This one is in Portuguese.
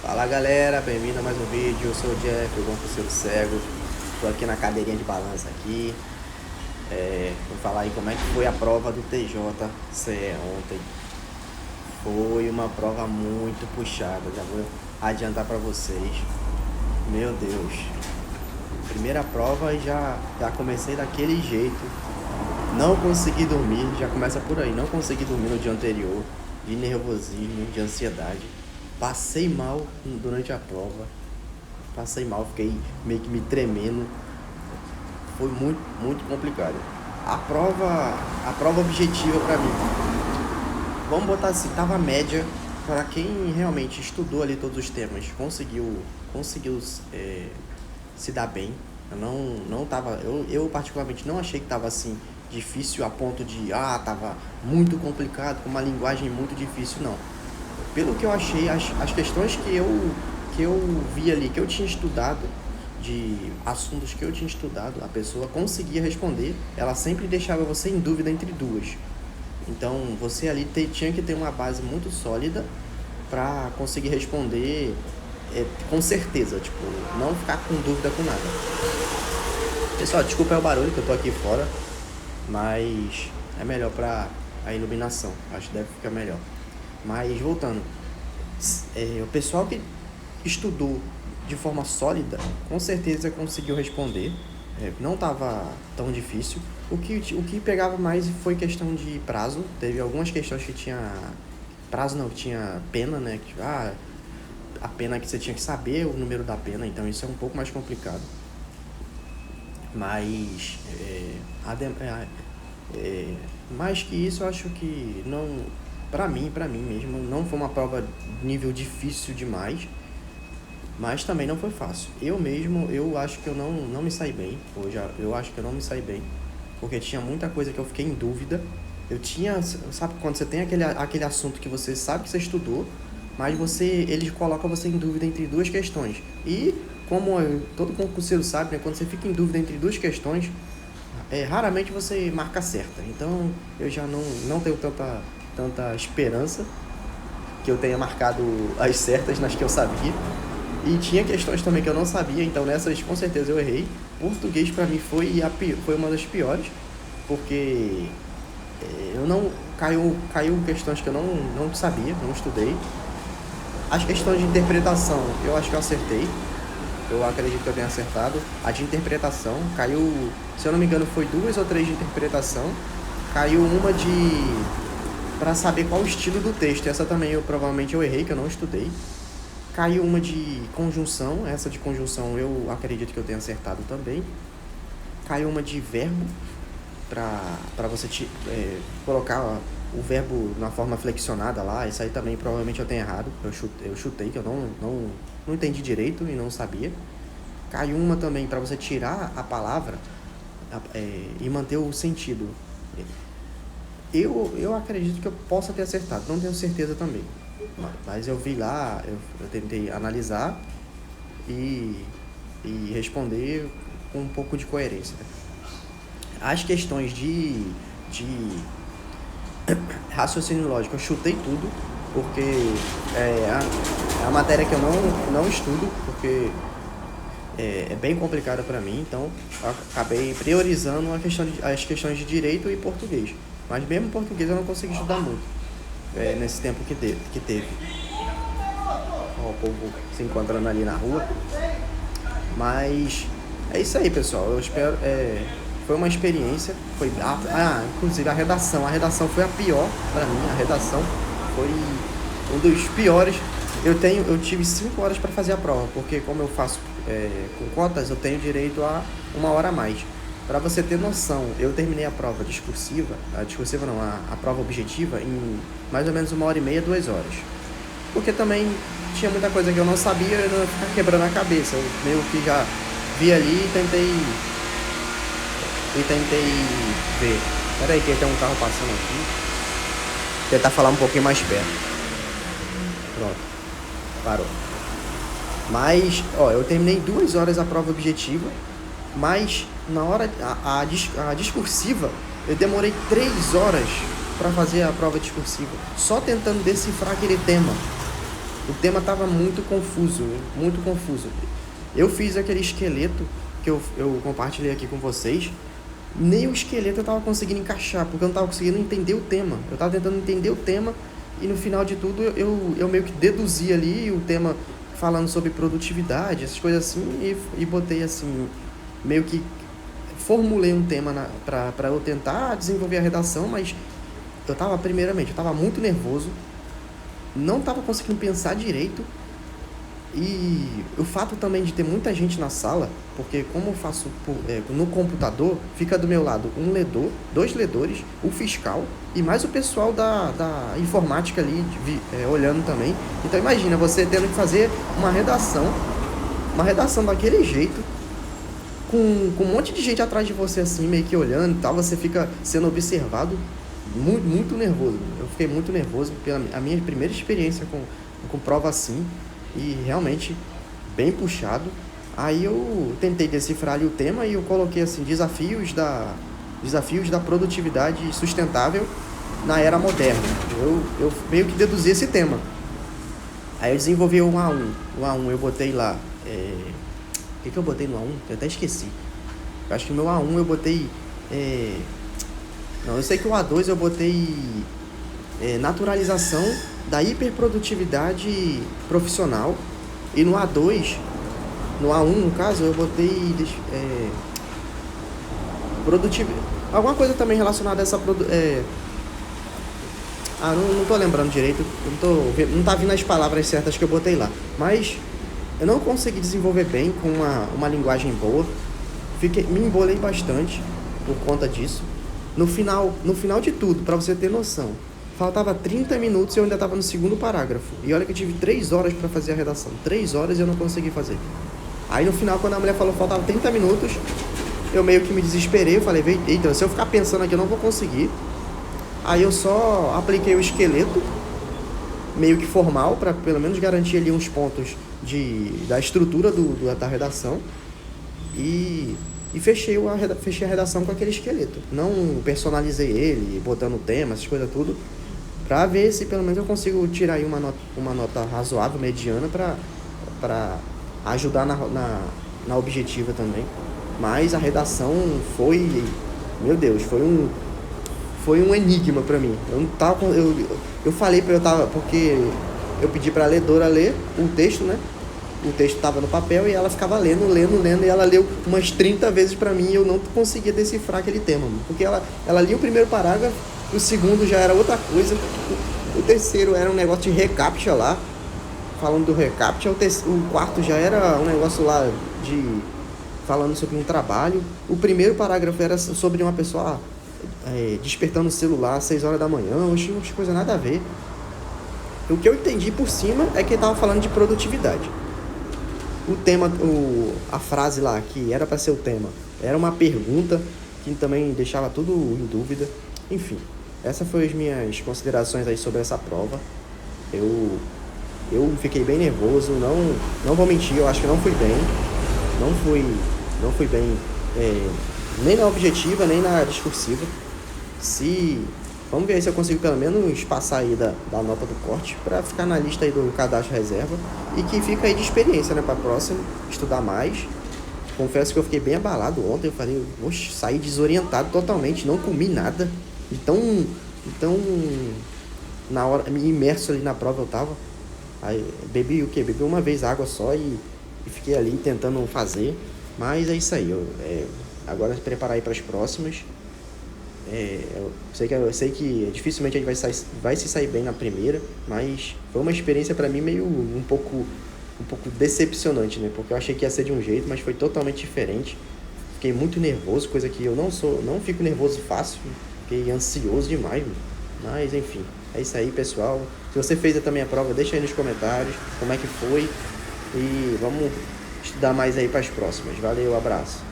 Fala galera, bem-vindo a mais um vídeo. Eu sou o Jeff, o bom concurseiro cego. Estou aqui na cadeirinha de balança aqui. Vou falar aí como é que foi a prova do TJCE ontem. Foi uma prova muito puxada, já vou adiantar para vocês. Meu Deus, primeira prova e já comecei daquele jeito. Não consegui dormir, já começa por aí. Não consegui dormir no dia anterior, de nervosismo, de ansiedade. Passei mal durante a prova. Passei mal, fiquei meio que me tremendo. Foi muito, muito complicado. A prova objetiva pra mim, vamos botar assim, tava média para quem realmente estudou ali todos os temas, conseguiu se dar bem. Eu não tava, eu particularmente não achei que tava assim difícil a ponto de tava muito complicado, com uma linguagem muito difícil, não. Pelo que eu achei, as questões que eu vi ali, que eu tinha estudado, de assuntos que eu tinha estudado, a pessoa conseguia responder, ela sempre deixava você em dúvida entre duas. Então, você ali tinha que ter uma base muito sólida para conseguir responder com certeza, tipo, não ficar com dúvida com nada. Pessoal, desculpa o barulho que eu tô aqui fora, mas é melhor para a iluminação, acho que deve ficar melhor. Mas voltando, o pessoal que estudou de forma sólida, com certeza conseguiu responder. Não estava tão difícil. O que pegava mais foi questão de prazo. Teve algumas questões que tinha prazo, não, que tinha pena, né? A pena que você tinha que saber o número da pena, então isso é um pouco mais complicado. Mas mais que isso, eu acho que não, pra mim mesmo, não foi uma prova de nível difícil demais, mas também não foi fácil. Eu acho que eu não me saí bem. Eu acho que eu não me saí bem, porque tinha muita coisa que eu fiquei em dúvida. Sabe quando você tem aquele assunto que você sabe que você estudou, mas eles colocam você em dúvida entre duas questões. E como todo concurseiro sabe, né, quando você fica em dúvida entre duas questões, raramente você marca certa. Então eu já não tenho tanta esperança que eu tenha marcado as certas nas que eu sabia. E tinha questões também que eu não sabia, então nessas com certeza eu errei. Português pra mim foi uma das piores, porque eu não caiu questões que eu não sabia, não estudei. As questões de interpretação, eu acho que eu acertei. Eu acredito que eu tenha acertado. A de interpretação caiu, se eu não me engano, foi 2 ou 3 de interpretação. Caiu uma para saber qual o estilo do texto. Essa também provavelmente eu errei, que eu não estudei. Caiu uma de conjunção. Essa de conjunção eu acredito que eu tenha acertado também. Caiu uma de verbo, para você colocar o verbo na forma flexionada lá. Isso aí também provavelmente eu tenho errado. Eu chutei, que eu não entendi direito e não sabia. Caiu uma também para você tirar a palavra e manter o sentido. Eu acredito que eu possa ter acertado, não tenho certeza também. Mas eu vi lá, eu tentei analisar e responder com um pouco de coerência. As questões de raciocínio lógico, eu chutei tudo, porque é a matéria que eu não estudo, porque é bem complicada para mim, então eu acabei priorizando as questões de direito e português. Mas mesmo português eu não consegui estudar muito nesse tempo que teve. Ó, o povo se encontrando ali na rua. Mas é isso aí, pessoal. Eu espero. Foi uma experiência. Inclusive a redação foi a pior para mim. A redação foi um dos piores. Eu tive 5 horas para fazer a prova, porque como eu faço com cotas, eu tenho direito a 1 hora a mais. Para você ter noção, eu terminei a prova discursiva, a prova objetiva em mais ou menos 1h30, 2 horas. Porque também tinha muita coisa que eu não sabia e eu não ia ficar quebrando a cabeça. Eu meio que já vi ali e tentei ver. Pera aí que tem um carro passando aqui. Tentar falar um pouquinho mais perto. Pronto, parou. Mas, eu terminei 2 horas a prova objetiva, mas na hora a discursiva eu demorei 3 horas para fazer a prova discursiva, só tentando decifrar aquele tema. O tema tava muito confuso, muito confuso. Eu fiz aquele esqueleto que eu compartilhei aqui com vocês, nem o esqueleto eu tava conseguindo encaixar, porque eu não tava conseguindo entender o tema. Eu tava tentando entender o tema e no final de tudo eu meio que deduzi ali o tema falando sobre produtividade, essas coisas assim, e botei assim, meio que formulei um tema para eu tentar desenvolver a redação, mas primeiramente, eu tava muito nervoso, não tava conseguindo pensar direito. E o fato também de ter muita gente na sala, porque como eu faço no computador, fica do meu lado um ledor, 2 ledores, o fiscal e mais o pessoal da informática ali olhando também. Então imagina você tendo que fazer uma redação daquele jeito, com um monte de gente atrás de você assim, meio que olhando e tal, você fica sendo observado, muito, muito nervoso. Eu fiquei muito nervoso pela a minha primeira experiência com prova assim. E realmente bem puxado. Aí eu tentei decifrar ali o tema e eu coloquei assim, desafios da produtividade sustentável na era moderna. Eu meio que deduzi esse tema. Aí eu desenvolvi o A1. O A1 eu botei lá. O que eu botei no A1? Eu até esqueci. Eu acho que no meu A1 eu botei. Não, eu sei que o A2 eu botei naturalização da hiperprodutividade profissional. E no A2, no A1 no caso, eu botei alguma coisa também relacionada a essa não tô lembrando direito, não tá vindo as palavras certas que eu botei lá, mas eu não consegui desenvolver bem com uma linguagem boa, me embolei bastante por conta disso. No final de tudo, para você ter noção, faltava 30 minutos e eu ainda estava no segundo parágrafo. E olha que eu tive 3 horas para fazer a redação. 3 horas e eu não consegui fazer. Aí no final, quando a mulher falou que faltava 30 minutos, eu meio que me desesperei. Eu falei, eita, se eu ficar pensando aqui eu não vou conseguir. Aí eu só apliquei o esqueleto, meio que formal, para pelo menos garantir ali uns pontos da estrutura da redação. E fechei a redação com aquele esqueleto. Não personalizei ele, botando tema, essas coisas tudo, pra ver se pelo menos eu consigo tirar aí uma nota razoável, mediana, pra ajudar na objetiva também. Mas a redação foi, meu Deus, foi um enigma pra mim. Eu não tava, eu falei porque eu pedi pra ledora ler o texto, né? O texto estava no papel e ela ficava lendo, e ela leu umas 30 vezes pra mim e eu não conseguia decifrar aquele tema, mano. Porque ela lia o primeiro parágrafo, o segundo já era outra coisa, o terceiro era um negócio de recaptcha lá, falando do recaptcha, o quarto já era um negócio lá falando sobre um trabalho, o primeiro parágrafo era sobre uma pessoa despertando o celular às 6 horas da manhã, umas coisas nada a ver. O que eu entendi por cima é que ele tava falando de produtividade. O tema, a frase lá, que era para ser o tema, era uma pergunta que também deixava tudo em dúvida. Enfim, essas foram as minhas considerações aí sobre essa prova. Eu fiquei bem nervoso, não vou mentir, eu acho que não fui bem. Não fui bem nem na objetiva, nem na discursiva. Vamos ver se eu consigo pelo menos passar aí da nota do corte para ficar na lista aí do cadastro reserva e que fica aí de experiência, né, para próximo, estudar mais. Confesso que eu fiquei bem abalado ontem, eu falei, oxe, saí desorientado totalmente, não comi nada. Então, na hora, imerso ali na prova eu tava. Aí, bebi o quê? Bebi uma vez água só e fiquei ali tentando fazer. Mas é isso aí, agora preparar aí para as próximas. Eu sei que dificilmente a gente vai se sair bem na primeira, mas foi uma experiência para mim meio um pouco decepcionante, né? Porque eu achei que ia ser de um jeito, mas foi totalmente diferente. Fiquei muito nervoso, coisa que eu não fico nervoso fácil, fiquei ansioso demais, mas enfim, é isso aí, pessoal. Se você fez também a prova, deixa aí nos comentários como é que foi e vamos estudar mais aí para as próximas. Valeu, abraço.